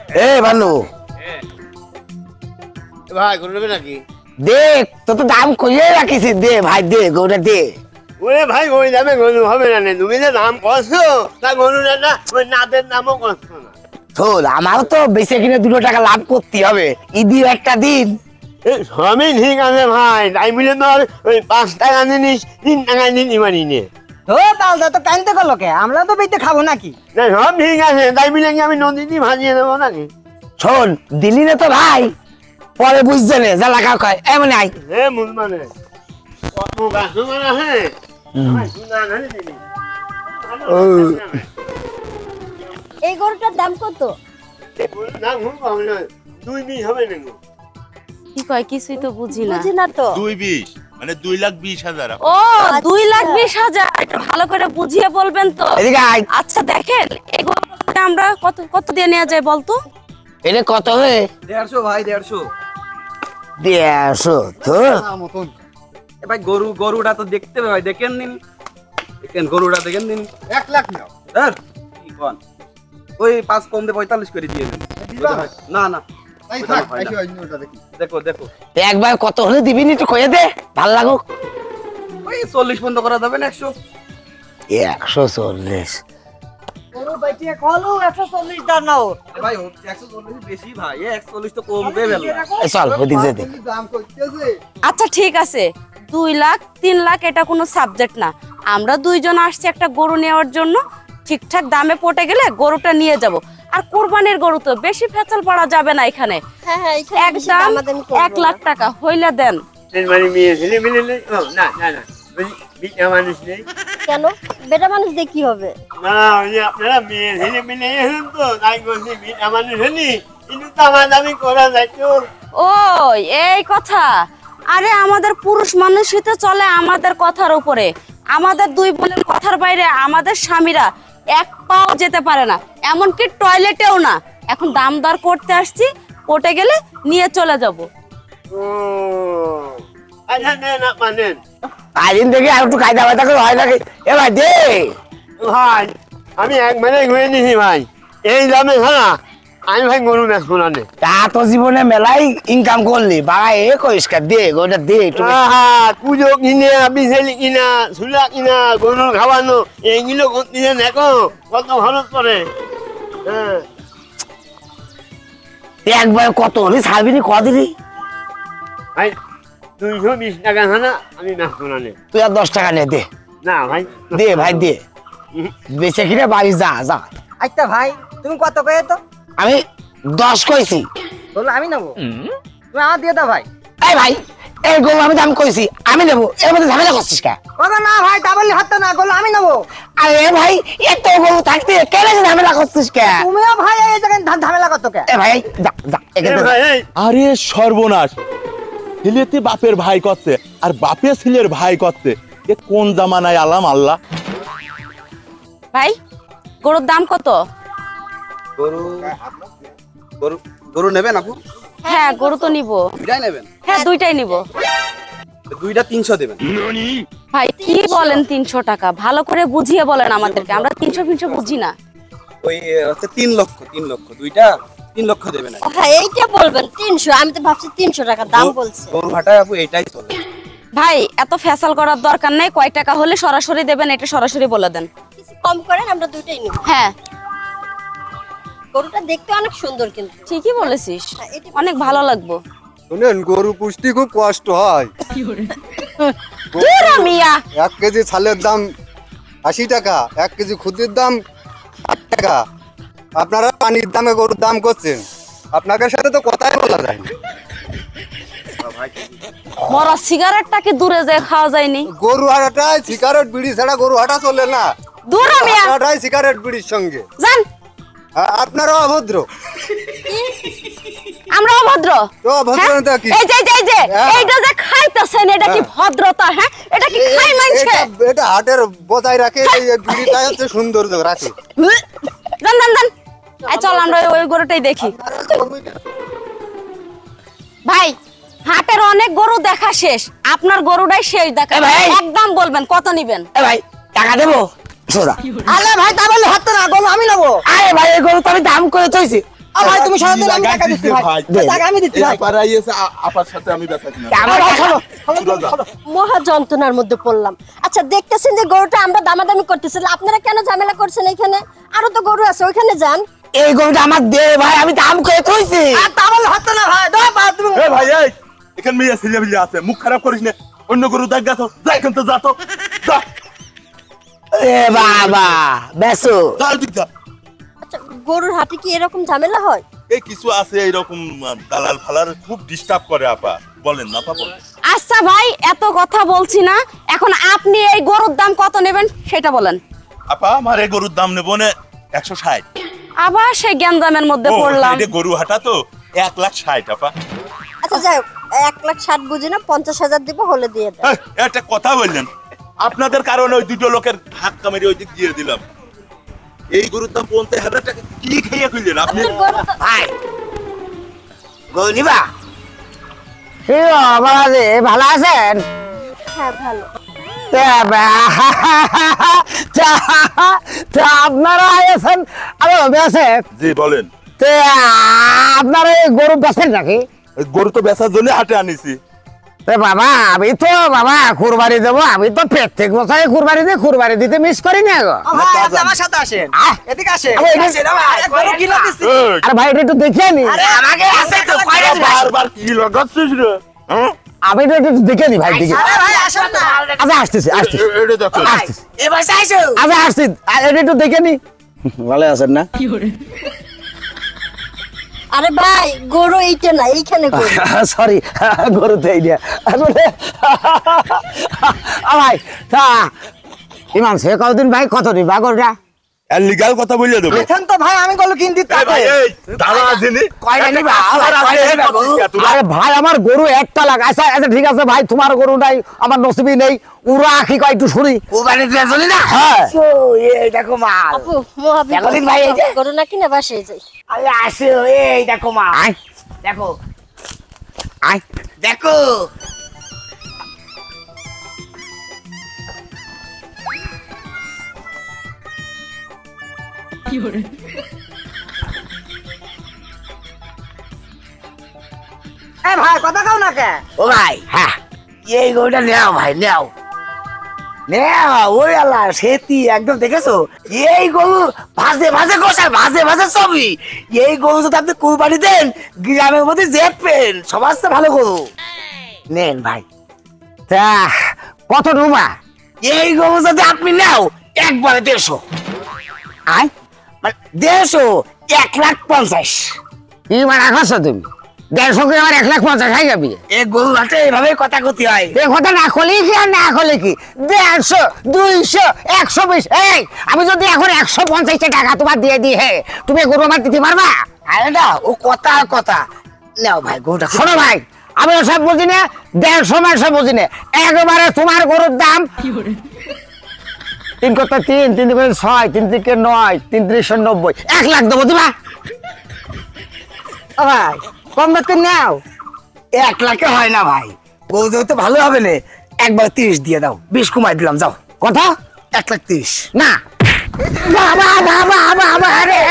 এ ভানু ভাই গরু নেবে নাকি? দেখ তো তো দাম কইয়ে রাখিস, দে ভাই দে গরুটা দে। ওরে ভাই ওই দামে গরু হবে না, তুমি যে দাম করছো তা গরু না না ওই নাদের দামও করছো না। শোন আমারও তো বেশি কিনে 2 টাকা লাভ করতে হবে, ঈদের একটা দিন। সবই ঠিক আছে ভাই, তাই মিলে তো ওই 5 টাকা জিনিস 3 টাকা নিতে পারি নে। ও তাহলে তো কানতে গেল কে, আমরা তো বেঁচে খাবো নাকি? না সব ঠিক আছে, তাই মিলে কি আমি নদীতে ভাজিয়ে দেবো নাকি? শোন দিলি না তো ভাই, পরে বুঝছে না যা লাগা কয় এমন আই। হে মুলমানে কত কাস্টমার আছে ভাই, শুনা না দিবি। এই গরুটার দাম কত? না ঘুম পাবো না, 2 হবে না গো। কি কয় কিছুই তো বুঝি না। বুঝি না তো। 220 মানে 2,20,000। ও 2,20,000, একটু ভালো করে বুঝিয়ে বলবেন তো। এদিকে আই। আচ্ছা দেখেন এগুলো আমরা কত কত দিয়ে নেওয়া যায় বলতো? এটা কত হে? 150 ভাই, 150। 150 তো মতন। এ ভাই গরুটা তো দেখতে হবে ভাই, দেখেন নিন, দেখেন গরুটা দেখেন নিন। 1 লাখ নাও স্যার, কি কোন ওই 5 কম দে 45 করে দিয়ে দেন। না না তাই থাক, আইসো ওটা দেখি। দেখো দেখো একবার কত হলে দিবি নি, একটু কয়ে দে ভাল লাগুক। ওই 40 বন্ধ করা যাবে না? 100 140 গরু বাইটিয়ে কলো 140 দাম নাও ভাই। 140 বেশি ভাই, 140 তো কম দেবে। চল ওদিক যেতে। দাম কইতেছে। আচ্ছা ঠিক আছে, 2 লাখ 3 লাখ এটা কোনো সাবজেক্ট না। আমরা দুইজন আসছি একটা গরু নেওয়ার জন্য, ঠিকঠাক দামে পটে গেলে গরুটা নিয়ে যাব। আর কুরবানির গরু তো বেশি ফেচাল পড়া যাবে না এখানে। হ্যাঁ হ্যাঁ, এখানে বেশি একদম দামাদামি করব 1 লাখ টাকা হইলে দেন। মানে মেয়ে ছেলে মিলে নেই? না না না, বিটা মানুষ নেই। কেন? বেটা মানুষ দিয়ে কি হবে? না ওই যে আপনারা মেয়ে ছেলে মিলে এসেছেন তো, তাই বলছি বিটা মানুষ হলি কিন্তু দামাদামি করা যায় তো। ও এই কথা। আরে আমাদের পুরুষ মানুষই তো চলে আমাদের কথার উপরে। আমাদের 2 বোনের কথার বাইরে আমাদের স্বামীরা 1 পাও যেতে পারে না, এমনকি টয়লেটেও না। এখন দাম দর করতে আসছি, পটে গেলে নিয়ে চলে যাব। ও আচ্ছা নেন আপনার। আইদিন থেকে আর একটু কায়দা বায়দা করে হয় নাকি? এ ভাই দে ভাই আমি একবারে ঘুরে নিছি ভাই, এই দামে হ্যাঁ আমি ভাই গরু বেচবো না নে। তা তো জীবনে মেলাই ইনকাম করলি বাবা, এ কইস কা দে গোটা দে একটু। পুজো কিনে বিছেলি কিনা চুলা কিনা গরুর খাওয়ানো এইগুলো করতে দেখো কত খরচ করে। হ্যাঁ একবার কত হলে ছাড়বি নি কদিনই? ভাই 220 টাকা হ্যাঁ আমি বেচবো না নে। তুই আর 10 টাকা নে দে। না ভাই দে ভাই দে, বেঁচে কিনে বাড়ি যা যা। আচ্ছা ভাই তুমি কত কয়ে তো? আমি 10 কইছি। বলো আমি নেবো, তুমি আমার দিয়ে দাও ভাই। এই ভাই এই গরু আমি দাম কইছি, আমি নেবো, এর মধ্যে ঝামেলা করছিস কা? কথা না ভাই, তা বললে হাতটা না করলো আমি নেবো। আরে ভাই এত গরু থাকতে কেন ঝামেলা করছিস কা? তুমিও ভাই এই জায়গায় ঝামেলা কত কে? এ ভাই যা যা এখান থেকে যা। ভাই এই আরে সর্বনাশ, ছেলেতে বাপের ভাই করছে আর বাপে ছেলের ভাই করছে, এ কোন জামানায় আলাম আল্লাহ। ভাই গরুর দাম কত? গরু গরু গরু নেবেন আপু? হ্যাঁ গরু তো নিব। দুইটাই নেবেন? হ্যাঁ দুইটাই নিব। দুইটা 300 দেবেন। ভাই কি বলেন 300 টাকা? ভালো করে বুঝিয়ে বলেন আমাদেরকে, আমরা 300 বুঝি না। ওই হচ্ছে 3 লক্ষ, 3 লক্ষ দুইটা 3 লক্ষ দেবেন। হ্যাঁ এইটা বলবেন 300, আমি তো ভাবছি 300 টাকা দাম বলছে। গরু হাটায় আপু এটাই চলে। ভাই এত ফেসাল করার দরকার নেই, কয় টাকা হলে সরাসরি দেবেন এটা সরাসরি বলে দেন। কিছু কম করেন, আমরা দুইটাই নিব। হ্যাঁ গরুটা দেখতে অনেক সুন্দর কিন্তু। ঠিকই বলেছিস, হ্যাঁ, এটা অনেক ভালো লাগবো। শুনেন গরু পুষতে খুব কষ্ট হয়। পুরা মিয়া 1 কেজি ছালের দাম 80 টাকা, 1 কেজি খুদের দাম 60 টাকা। আপনারা পানির দামে গরুর দাম করছেন, আপনাদের সাথে তো কথাই বলা যায় না। মরা সিগারেটটা কি দূরে যায় খাওয়া যায়নি? গরু হাটায় সিগারেট বিড়ি ছাড়া গরু হাঁটা চলে না। দূরে মিয়া হাটায় সিগারেট বিড়ির সঙ্গে জান। আপনারাও অভদ্র। আমরা অভদ্র? তো অভদ্রতা কি? এই যে এইটা যে খাইতেছেন এটা কি ভদ্রতা? হ্যাঁ এটা কি খাই মানছে? এটা হাটের বজায় রাখে, এই বিড়িটা হচ্ছে সৌন্দর্য রাখে। জান জান জান, এই চল আমরা ওই গরুটাই দেখি। ভাই হাটের অনেক গরু দেখা শেষ, আপনার গরুটাই শেষ দেখা। এ ভাই! একদম বলবেন কত নিবেন? এ ভাই টাকা দেবো সোজা। আরে ভাই তা বললে হাতটা না, গরু আমি নেবো। আরে ভাই এই গরু তো আমি দাম করে চইছি, ভাই তুমি সারা দিন আমি টাকা দিচ্ছি ভাই টাকা আমি দিচ্ছি ভাই পারাইছে আপার সাথে আমি বেচাছি না মহা যন্ত্রণার মধ্যে পড়লাম। আচ্ছা দেখতেছেন যে গরুটা আমরা দামাদামি করতেছিলাম, আপনারা কেন ঝামেলা করছেন এখানে? আরো তো গরু আছে, ওইখানে যান। এই গরুটা আমার দে ভাই, আমি দাম করে কইছি। আর দাম হতো না ভাই, দাও বাদ তুমি। এ ভাই এই এখানে মেয়ে ছেলে বিলে আছে, মুখ খারাপ করিস না। অন্য গরু দেখ গাছ যাই এখান তো যা তো যা। এ বাবা বেসো যা দিক যা। আচ্ছা গরুর হাটে কি এরকম ঝামেলা হয়? এই কিছু আছে এইরকম দালাল ফালার খুব ডিস্টার্ব করে আপা, বলেন না আপা বলেন। আচ্ছা ভাই এত কথা বলছি না, এখন আপনি এই গরুর দাম কত নেবেন সেটা বলেন। আপা আমার এই গরুর দাম নেবো না 160। আবার সেই গ্যাঞ্জামের মধ্যে পড়লাম। এটা গরু হাটা তো 1,60,000 আপা। আচ্ছা যাই হোক, 1,60,000 বুঝি না, 50,000 দিব, হলে দিয়ে দেন। এই, একটা কথা বললেন, আপনাদের কারণে ওই দুটো লোকের ধাক্কা মেরে ওই দিক দিয়ে দিলাম। এই গরুর দাম 50,000 টাকা কি খেয়ে খুললেন আপনি? আপনার গরু তো- ভাই গরু নিবা? কি বাবাজি ভালো আছেন? হ্যাঁ ভালো। আপনারা আছেন আমি আছে জি বলেন। আপনারা এই গরু বেচেন নাকি? এই গরু তো বেচার জন্য হাটে আনিছি। বাবা আমি তো বাবা কুরবানি দেবো, আমি তো প্রত্যেক বছরে কুরবানি দিই, কুরবানি দিতে মিস করি না গো। আমার সাথে আসেন, এদিকে আসেন। আরে ভাই এটা একটু দেখে নি, বারবার কি লাগাচ্ছিস রে? হ্যাঁ আমি তো একটু দেখে নি ভাই দেখে। আচ্ছা আসতেছি আসতেছি এটা দেখো। আসতেছি আচ্ছা আসছি, এটা একটু দেখে নি। ভালো আছেন না? আরে ভাই গরু এইটা না, এইখানে গরু। সরি গরু তো এই আসলে ভাই তা ইমান সে কতদিন ভাই কত নিবা গরুটা? আর লিগ্যাল কথা বলে দেবো। এখন তো ভাই আমি গরু কিনতে এই ভাই এই দাঁড়া আছেনি কয়টা নিবা? আরে ভাই আমার গরু একটা লাগ। আচ্ছা আচ্ছা ঠিক আছে ভাই, তোমার গরুটাই আমার নসিবই নেই, উড়া আখি কয় একটু শুনি। কুরবানি দিয়ে চলি না? হ্যাঁ এই দেখো মাল। আপু মহাবীর দেখো ভাই এই যে গরু না কিনে বাসায় যাই। আরে আসে এই দেখো মাল। আয় দেখো আয় দেখো এ ভাই কথা কাও না কে? ও ভাই হ্যাঁ এই গরুটা নেও ভাই নেও নেও। ওই আল্লাহ সেটি একদম দেখেছো, এই গরু ভাজে ভাজে গোসার ভাজে ভাজে ছবি। এই গরু যদি আপনি কুরবানি দেন গ্রামের মধ্যে জেপেন, সবার চেয়ে ভালো গরু নেন ভাই। তা কত রুমা? এই গরু যদি আপনি নাও একবারে 150। আয় মানে 150, 1,50,000। কি মানে রাখছো তুমি? 150 করে আমার 1,50,000 হয়ে যাবে। এই গরু হাটে এইভাবে কথা কতি হয়। এই কথা না করলে কি আর না করলে কি? 150, 200, 120। এই আমি যদি এখন 150 টাকা তোমার দিয়ে দিই, হে তুমি গরু আমার দিতে পারবা? আরে না ও কথা কথা নাও ভাই গরুটা। শোনো ভাই আমি ওসব বুঝি না, 150 মাসে বুঝি না, একবারে তোমার গরুর দাম 3 কথা 3, 3 করে 6, 3 থেকে 9, 3 3 90, 1 লাখ দেবো দিবা? ও ভাই কম বেতন নাও। 1 লাখে হয় না ভাই, গরু তো ভালো হবে না, একবার 30 দিয়ে দাও, 20 কমাই দিলাম যাও। কথা 1,30,000 না। বাবা বাবা বাবা রে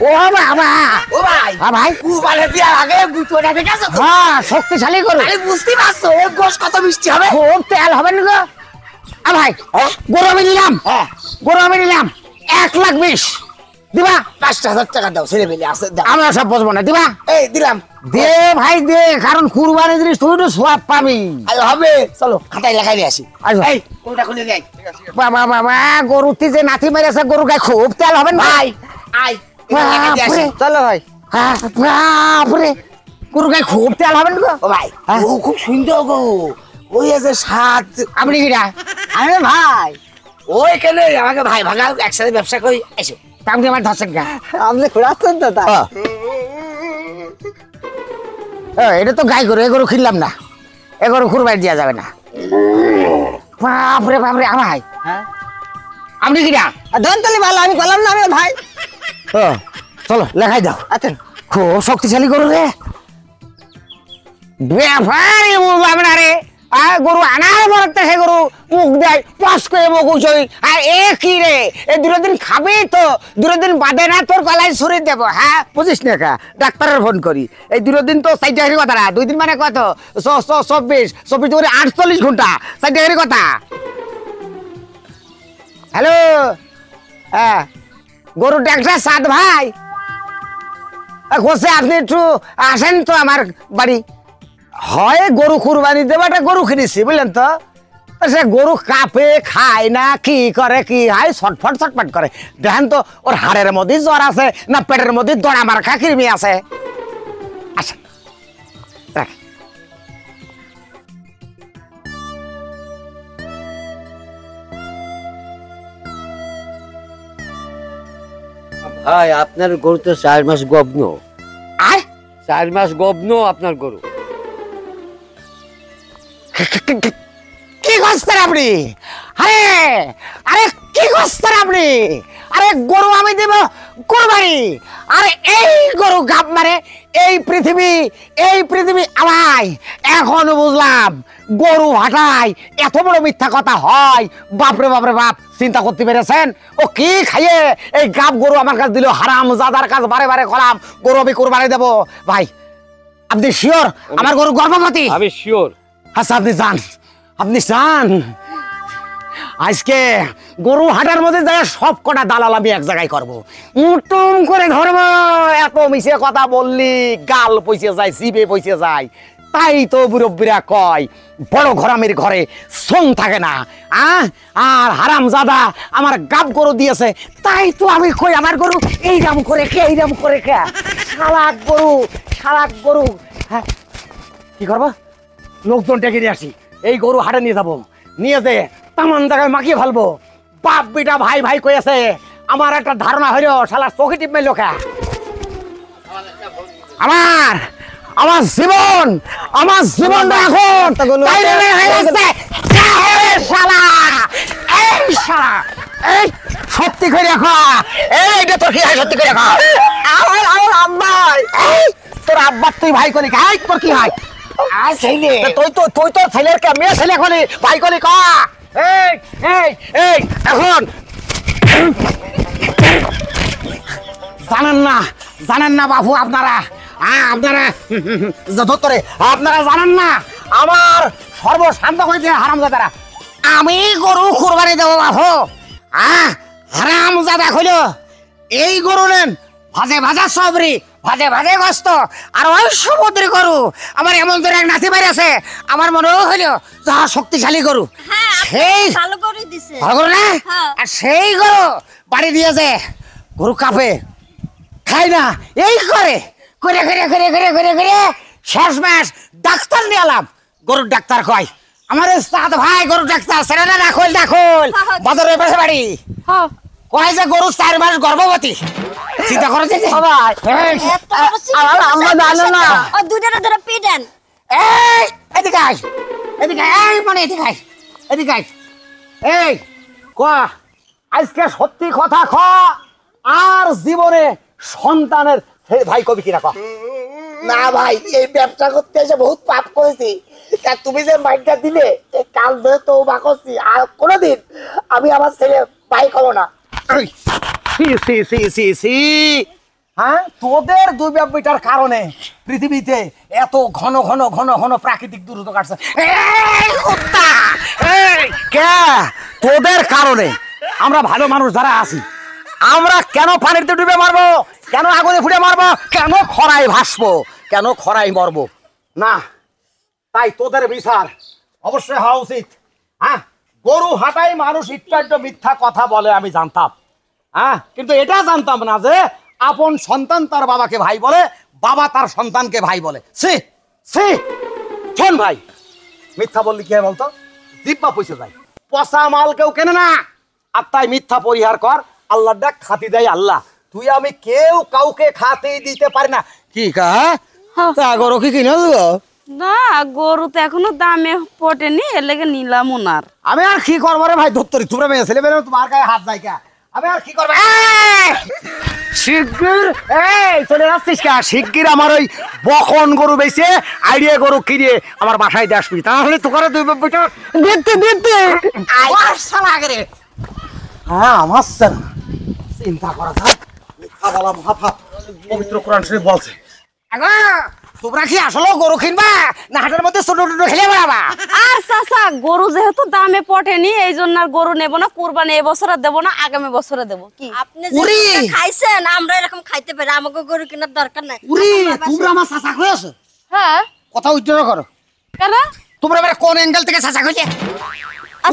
ও বাবা ও ভাই হ্যাঁ ভাই কুরবানি দেওয়ার আগে গুতোটা দেখেছো তো? হ্যাঁ শক্তিশালী গরু। আরে বুঝতে পারছো এর গোশ কত মিষ্টি হবে? খুব তেল হবে না গো। ভাই গরু আমি নিলাম, গরু আমি নিলাম 1,20,000 দিবা? 5,000 টাকা দাও, ছেলে মেলে আছে আমরা সব বসবো না, দিবা? এই দিলাম। দে ভাই দে, কারণ কুরবানি জিনিস তুই তো সওয়াব পাবি। আরে হবে চলো খাতায় লেখাই দিয়ে আসি। এই কোনটা খুলে দেই? বাবা বাবা গরুতে যে নাতি মেরেছে, গরু গায়ে খুব তেল হবে না ভাই। আই চলো ভাই। হ্যাঁ বাপরে গরু গায়ে খুব তেল হবে না গো। ও ভাই ও খুব সুন্দর গো, ওই আছে সাত। আপনি কিরা? আরে ভাই ওইখানে আমাকে ভাই ভাগা একসাথে ব্যবসা করি এসো। তামকে আমার ধসেন গা আপনি ঘোরাচ্ছেন তো তা? এটা তো গাই গরু, এ গরু কিনলাম না, এ গরু কুরবানি দেওয়া যাবে না। বাপরে বাপরে ভাই হ্যাঁ আপনি কিরা? ধনতলি ভালো, আমি বললাম না আমি ভাই। চলো লেখাই দাও। আচ্ছা খুব শক্তিশালী গরু রে, ব্যাপারে আপনারে আর গরু আনার পরে সে গরু মুখ দেয় পস করে মুখ উঁচই আর এ কি রে এই 2 দিন খাবি তো 2 দিন বাদে না তোর গলায় ছুরি দেবো হ্যাঁ বুঝিস না কা ডাক্তারের ফোন করি এই 2 দিন তো 60 টাকার কথা না 2 দিন মানে কত 24 করে 48 ঘন্টা 60 টাকার কথা হ্যালো হ্যাঁ গরু ডাক্তার সাদ ভাই কোসে আপনি একটু আসেন তো আমার বাড়ি হয় গরু কুরবানি দেবাটা গরু কিনেছি বুঝলেন তো সে গরু কাঁপে খায় না কি করে কি হয় ছটফট করে দেখেন তো ওর হাড়ের মধ্যে জ্বর আছে না পেটের মধ্যে দড়া মার্কা কৃমি আছে আচ্ছা দেখ ভাই আপনার গরু তো 4 মাস গবন আয় 4 মাস গবন আপনার গরু কি করছেন আপনি আরে আরে কি করছেন আপনি আরে গরু আমি দেব কুরবানি আরে এই গরু গাব মারে এই পৃথিবী আমায় এখন বুঝলাম গরু হাঁটায় এত বড় মিথ্যা কথা হয় বাপরে বাপ চিন্তা করতে পেরেছেন ও কি খাইয়ে এই গাব গরু আমার কাছে দিল হারাম জাদার কাজ বারে খলাম গরু আমি কুরবানি দেব ভাই আপনি শিওর আমার গরু গর্ভবতী আমি শিওর আচ্ছা আপনি যান আজকে গরু হাটার মধ্যে যায় সব কটা দালাল আমি এক জায়গায় করবো উটুম করে ধরবো এত মিশে কথা বললি গাল পয়সে যায় জিবে পয়সে যায় তাই তো মুরব্বীরা কয় বড় ঘরামির ঘরে সোং থাকে না আর হারাম জাদা আমার গাব গরু দিয়েছে তাই তো আমি কই আমার গরু এইরাম করে কে শালাক গরু হ্যাঁ কি করবো লোকজন ডেকে নিয়ে আসি এই গরু হাটে নিয়ে যাবো নিয়ে যে তামান জায়গায় মাখিয়ে ফেলবো বাপ বেটা ভাই কয়েছে আমার একটা ধারণা হইল শালা চোখে টিপ মেল লোকা আমার জীবন এখন সত্যি করে রাখো এইটা তোর কি হয় সত্যি করে রাখো আমার আব্বাই তোর আব্বার তুই ভাই কলি খাই তোর কি হয় তুই তো ছেলের কে মেয়ে ছেলে কলি ভাই কলি কা এই এখন জানেন না বাবু আপনারা জানেন না আমার সর্বশান্ত করে দিয়ে হারামজাদারা আমি গরু কুরবানি দেবো বাবু হারামজাদা কইল এই গরু নেন ভাজে সবরি ভাজে গোস্ত আর ওই সমুদ্রে গরু আমার এমন ধরে এক নাতি বাইরে আছে আমার মনে হইল যাহা শক্তিশালী গরু সেই ভালো করে দিছে ভালো গরু না আর সেই গরু বাড়ি দিয়েছে গরু কাঁপে খাই না এই করে শেষ মাস ডাক্তার নিয়ে এলাম গরুর ডাক্তার কয় আমার সাদ ভাই গরুর ডাক্তার সেটা না রাখল বাজারের পাশে বাড়ি কয় যে গরু 4 মাস গর্ভবতী চিন্তা করে আমরা জানো না ওই দুইটা ধরে পিটেন এদিকে এই আজকে সত্যি কথা আর জীবনে সন্তানের ভাই কবি কিনা না ভাই এই ব্যবসা করতে এসে বহুত পাপ করেছি তুমি যে মাইন্ডটা দিলে কাল ধরে তো করছি আর কোনোদিন আমি আমার ছেলে ভাই খাবো না হ্যাঁ তোদের দুর্ব্যবহার কারণে পৃথিবীতে এত ঘন প্রাকৃতিক দুর্যোগ আসছে তোদের কারণে আমরা ভালো মানুষ যারা আছি আমরা কেন পানিতে ডুবে মারবো কেন আগুনে ফুটে মারবো কেন খরায় ভাসবো কেন খরায় মরবো না তাই তোদের বিচার অবশ্যই হওয়া উচিত হ্যাঁ গরু হাঁটাই মানুষ একটু মিথ্যা কথা বলে আমি জানতাম কিন্তু এটা জানতাম না যে আপন সন্তান তার বাবাকে ভাই বলে বাবা তার সন্তানকে ভাই বলে শোন ভাই মিথ্যা বললি কি হয় বলতো জিব্বা পয়সা যায় পচা মাল কেউ কেনে না আর তাই মিথ্যা পরিহার কর আল্লাহ ডাক খাতি দেয় আল্লাহ তুই আমি কেউ কাউকে খাতেই দিতে পারি না কি তা গরু কি কিনে দেবো না গরু তো এখনো দামে পটেনি এর লেগে নিলাম ওনার আমি আর কি করবো রে ভাই দপ্তরি তোমরা মেয়ে ছেলে বেরো তোমার গায়ে হাত যায় কে আমি আর কি করবো শিগগির চলে যাচ্ছিস কে শিগগির আমার ওই বখন গরু বেচে আইডিয়া গরু কিনে আমার বাসায় দিয়ে আসবি তাহলে তোকে দুই বছর দিতে দিতে হ্যাঁ আমার চিন্তা করা থাক খাবালা মহাফাপ পবিত্র কোরআন শরীফ বলছে তোমরা কি আসলে গরু কিনবা না হাটের মধ্যে ছোট ছোট খেলে বেড়াবা আর চাচা গরু যেহেতু দামে পটেনি এই জন্য আর গরু নেব না কুরবানি এবছরে দেব না আগামী বছরে দেব কি আপনি যে খাইছেন আমরা এরকম খাইতে পারি আমাকে গরু কেনার দরকার নাই উরি তোমরা আমার চাচা কইছো হ্যাঁ কথা উজ্জ্বল করো কেন তোমরা এবারে কোন অ্যাঙ্গেল থেকে চাচা কইলে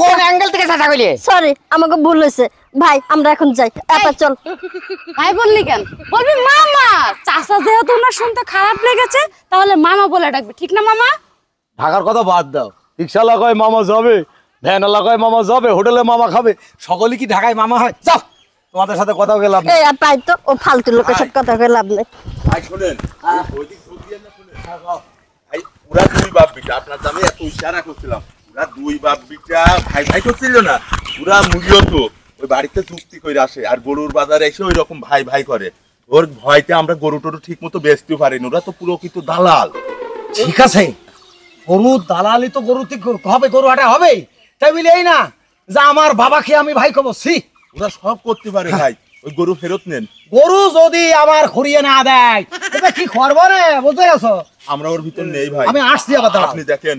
কোন অ্যাঙ্গেল থেকে চাচা কইলে সরি আমাকে ভুল হয়েছে ভাই আমরা এখন যাই এবার চল ভাই বললি কেন বলবি মামা চাচা যেহেতু না শুনতে খারাপ লেগেছে তাহলে মামা বলে ডাকবি ঠিক না মামা ঢাকার কথা বাদ দাও রিক্সাওয়ালা কয় মামা যাবে ভ্যানওয়ালা কয় মামা যাবে হোটেলে মামা খাবে সকলে কি ঢাকায় মামা হয় যাও তোমাদের সাথে কথা গেলাম এই আর তাই তো ও ফালতু লোকের সাথে কথা কই লাভ নেই ভাই শুনেন ওইদিক ঢুক দিয়ে না শুনেন ভাই ওরা দুই বাপ বিটা আপনার দামে এত ইশারা করছিলাম ওরা দুই বাপ বিটা ভাই ভাই করছিল না ওরা মূলত ওই বাড়িতে চুক্তি করে আসে আর গরুর বাজারে এসে ওই রকম ভাই ভাই করে ওর ভয়তে আমরা গরু টরু ঠিক মতো বেচতে পারিনি ওরা তো পুরো কিন্তু দালাল ঠিক আছে গরু দালালি তো গরুতে হবে গরু হাটে হবে তাই বলে এই না যে আমার বাবাকে আমি ভাই কব সি ওরা সব করতে পারে ভাই ওই গরু ফেরত নেন গরু যদি আমার খড়িয়ে না দেয় এটা কি করবো রে বুঝতে গেছো আমরা ওর ভিতর নেই ভাই আমি আসছি আবার দাঁড়াও। আপনি দেখেন